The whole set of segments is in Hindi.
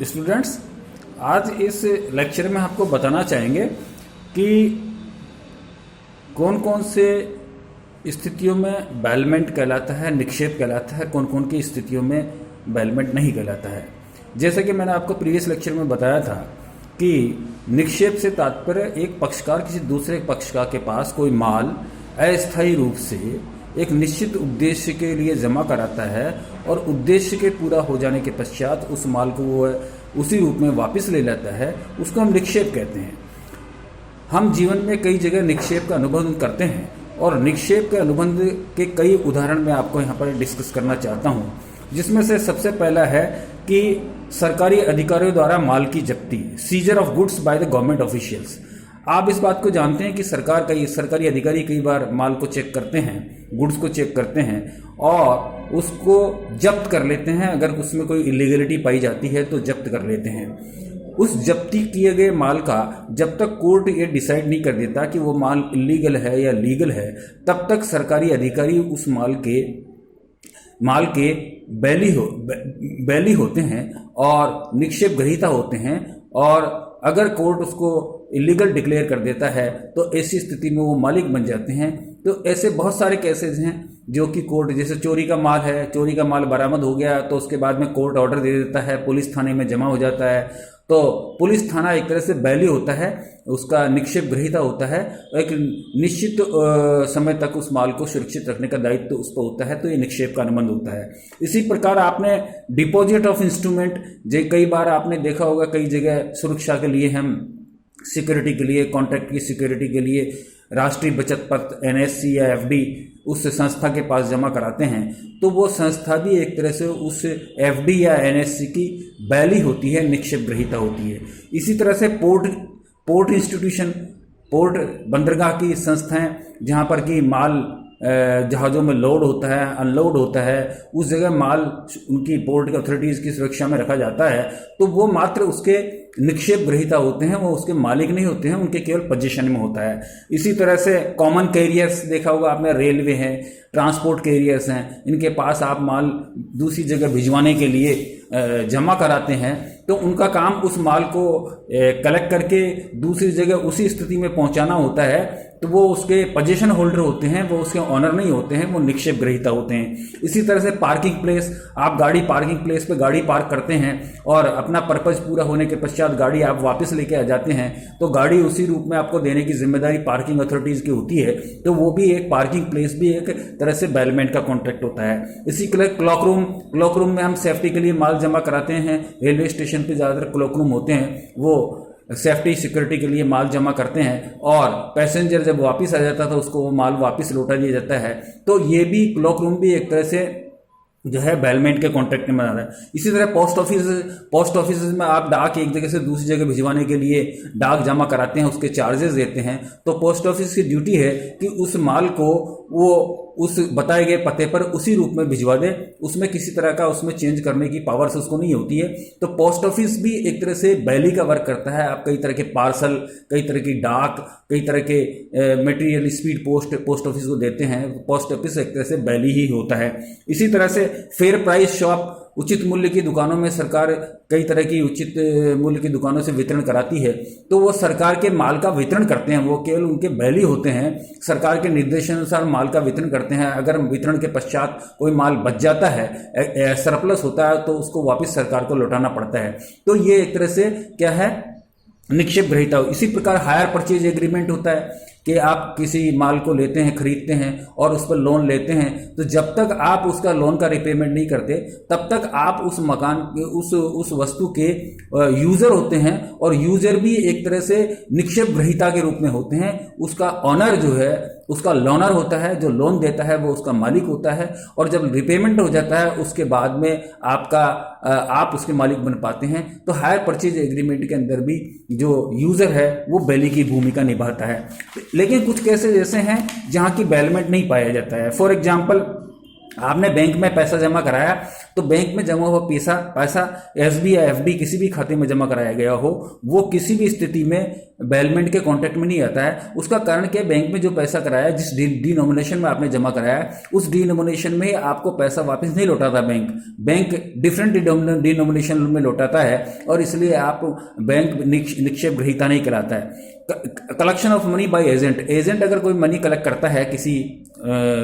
स्टूडेंट्स, आज इस लेक्चर में आपको बताना चाहेंगे कि कौन कौन से स्थितियों में बैलमेंट कहलाता है, निक्षेप कहलाता है, कौन कौन की स्थितियों में बैलमेंट नहीं कहलाता है। जैसे कि मैंने आपको प्रीवियस लेक्चर में बताया था कि निक्षेप से तात्पर्य एक पक्षकार किसी दूसरे पक्षकार के पास कोई माल अस्थायी रूप से एक निश्चित उद्देश्य के लिए जमा कराता है और उद्देश्य के पूरा हो जाने के पश्चात उस माल को वो उसी रूप में वापस ले लेता है, उसको हम निक्षेप कहते हैं। हम जीवन में कई जगह निक्षेप का अनुबंध करते हैं और निक्षेप के अनुबंध के कई उदाहरण मैं आपको यहाँ पर डिस्कस करना चाहता हूँ, जिसमें से सबसे पहला है कि सरकारी अधिकारियों द्वारा माल की जब्ती, scissor of goods by the government officials. आप इस बात को जानते हैं कि सरकारी अधिकारी कई बार माल को चेक करते हैं, गुड्स को चेक करते हैं और उसको जब्त कर लेते हैं। अगर उसमें कोई इलीगलिटी पाई जाती है तो जब्त कर लेते हैं। उस जब्ती किए गए माल का जब तक कोर्ट ये डिसाइड नहीं कर देता कि वो माल इलीगल है या लीगल है, तब तक सरकारी अधिकारी उस माल के बैली होते हैं और निक्षेप ग्रहीता होते हैं। और अगर कोर्ट उसको इलीगल डिक्लेयर कर देता है तो ऐसी स्थिति में वो मालिक बन जाते हैं। तो ऐसे बहुत सारे केसेस हैं जो कि कोर्ट, जैसे चोरी का माल है, चोरी का माल बरामद हो गया तो उसके बाद में कोर्ट ऑर्डर दे देता है, पुलिस थाने में जमा हो जाता है। तो पुलिस थाना एक तरह से बैली होता है, उसका निक्षेप ग्रहीता होता है, एक निश्चित समय तक उस माल को सुरक्षित रखने का दायित्व तो उस पर होता है, तो ये निक्षेप का अनुबंध होता है। इसी प्रकार आपने डिपॉजिट ऑफ इंस्ट्रूमेंट, कई बार आपने देखा होगा, कई जगह सुरक्षा के लिए हम सिक्योरिटी के लिए, कॉन्ट्रैक्ट की सिक्योरिटी के लिए राष्ट्रीय बचत पत्र एनएससी या एफडी उस संस्था के पास जमा कराते हैं, तो वो संस्था भी एक तरह से उस एफडी या एनएससी की बैली होती है, निक्षेप ग्रहीता होती है। इसी तरह से पोर्ट इंस्टीट्यूशन, पोर्ट बंदरगाह की संस्थाएं जहाँ पर कि माल जहाज़ों में लोड होता है, अनलोड होता है, उस जगह माल उनकी पोर्ट की अथॉरिटीज़ की सुरक्षा में रखा जाता है, तो वो मात्र उसके निक्षेप ग्रहीता होते हैं, वो उसके मालिक नहीं होते हैं, उनके केवल पोजीशन में होता है। इसी तरह से कॉमन कैरियर्स देखा होगा आपने, रेलवे हैं, ट्रांसपोर्ट कैरियर्स हैं, इनके पास आप माल दूसरी जगह भिजवाने के लिए जमा कराते हैं, तो उनका काम उस माल को कलेक्ट करके दूसरी जगह उसी स्थिति में पहुंचाना होता है। तो वो उसके पोजीशन होल्डर होते हैं, वो उसके ऑनर नहीं होते हैं, वो निक्षेप ग्रहीता होते हैं। इसी तरह से पार्किंग प्लेस, आप गाड़ी पार्किंग प्लेस पे गाड़ी पार्क करते हैं और अपना पर्पज पूरा होने के पश्चात गाड़ी आप वापस लेके आ जाते हैं, तो गाड़ी उसी रूप में आपको देने की जिम्मेदारी पार्किंग अथॉरिटीज़ की होती है। तो वो भी एक पार्किंग प्लेस भी एक तरह से बैलमेंट का कॉन्ट्रैक्ट होता है। इसी तरह क्लॉक रूम में हम सेफ्टी के लिए माल जमा कराते हैं। रेलवे स्टेशन पे ज़्यादातर क्लॉक रूम होते हैं, वो सेफ्टी सिक्योरिटी के लिए माल जमा करते हैं और पैसेंजर जब वापस आ जाता है तो उसको वो माल वापस लौटा दिया जाता है। तो ये भी क्लॉक रूम भी एक तरह से जो है बैलमेंट के कॉन्ट्रैक्ट में आ रहा है। इसी तरह पोस्ट ऑफिस में आप डाक एक जगह से दूसरी जगह भिजवाने के लिए डाक जमा कराते हैं, उसके चार्जेस देते हैं। तो पोस्ट ऑफिस की ड्यूटी है कि उस माल को वो उस बताए गए पते पर उसी रूप में भिजवा दे, उसमें किसी तरह का उसमें चेंज करने की पावर्स उसको नहीं होती है। तो पोस्ट ऑफिस भी एक तरह से बैली का वर्क करता है। आप कई तरह के पार्सल, कई तरह की डाक, कई तरह के मटेरियल स्पीड पोस्ट ऑफिस को देते हैं। पोस्ट ऑफिस एक तरह से बैली ही होता है। इसी तरह से फेयर प्राइस शॉप, उचित मूल्य की दुकानों में सरकार कई तरह की उचित मूल्य की दुकानों से वितरण कराती है, तो वो सरकार के माल का वितरण करते हैं, वो केवल उनके बैली होते हैं, सरकार के निर्देशानुसार माल का वितरण करते हैं। अगर वितरण के पश्चात कोई माल बच जाता है, सरप्लस होता है, तो उसको वापस सरकार को लौटाना पड़ता है। तो ये एक तरह से क्या है, निक्षेप ग्रहीता हो। इसी प्रकार हायर परचेज एग्रीमेंट होता है कि आप किसी माल को लेते हैं, खरीदते हैं और उस पर लोन लेते हैं, तो जब तक आप उसका लोन का रिपेमेंट नहीं करते तब तक आप उस मकान के उस वस्तु के यूजर होते हैं और यूजर भी एक तरह से निक्षेप ग्रहीता के रूप में होते हैं। उसका ऑनर जो है उसका लोनर होता है, जो लोन देता है वो उसका मालिक होता है, और जब रिपेमेंट हो जाता है उसके बाद में आप उसके मालिक बन पाते हैं। तो हायर परचेज एग्रीमेंट के अंदर भी जो यूजर है वो बैली की भूमिका निभाता है। लेकिन कुछ केसेस ऐसे हैं जहां की बैलमेंट नहीं पाया जाता है। फॉर एग्जांपल आपने बैंक में पैसा जमा कराया तो बैंक में जमा हुआ पैसा एसबी या एफडी किसी भी खाते में जमा कराया गया हो, वो किसी भी स्थिति में बेलमेंट के कॉन्टेक्ट में नहीं आता है। उसका कारण क्या है, बैंक में जो पैसा कराया, जिस डिनोमिनेशन में आपने जमा कराया, उस डिनोमिनेशन में आपको पैसा वापस नहीं लौटाता बैंक डिफरेंट डिनोमिनेशन में लौटाता है, और इसलिए आप बैंक निक्षेप ग्रहीता नहीं कराता है। Collection of money by agent अगर कोई मनी कलेक्ट करता है, किसी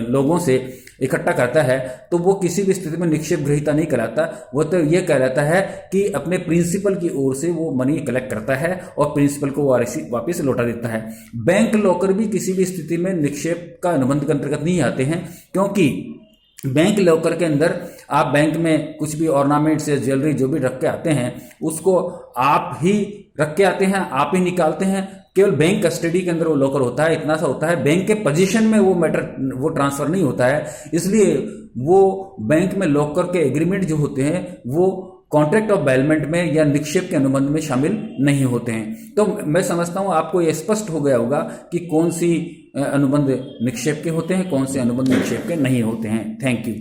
लोगों से इकट्ठा करता है, तो वो किसी भी स्थिति में निक्षेप ग्रहीता नहीं कराता। वो तो ये कहलाता है कि अपने प्रिंसिपल की ओर से वो मनी कलेक्ट करता है और प्रिंसिपल को वापस लौटा देता है। बैंक लॉकर भी किसी भी स्थिति में निक्षेप का अनुबंध के अंतर्गत नहीं आते हैं, क्योंकि बैंक लॉकर के अंदर आप बैंक में कुछ भी ऑर्नामेंट्स या ज्वेलरी जो भी रख के आते हैं, उसको आप ही रख के आते हैं, आप ही निकालते हैं। केवल बैंक कस्टडी के अंदर वो लॉकर होता है, इतना सा होता है। बैंक के पोजीशन में वो ट्रांसफर नहीं होता है, इसलिए वो बैंक में लॉकर के एग्रीमेंट जो होते हैं वो कॉन्ट्रैक्ट ऑफ बेलमेंट में या निक्षेप के अनुबंध में शामिल नहीं होते हैं। तो मैं समझता हूं आपको ये स्पष्ट हो गया होगा कि कौन सी अनुबंध निक्षेप के होते हैं, कौन से अनुबंध निक्षेप के नहीं होते हैं। Thank you.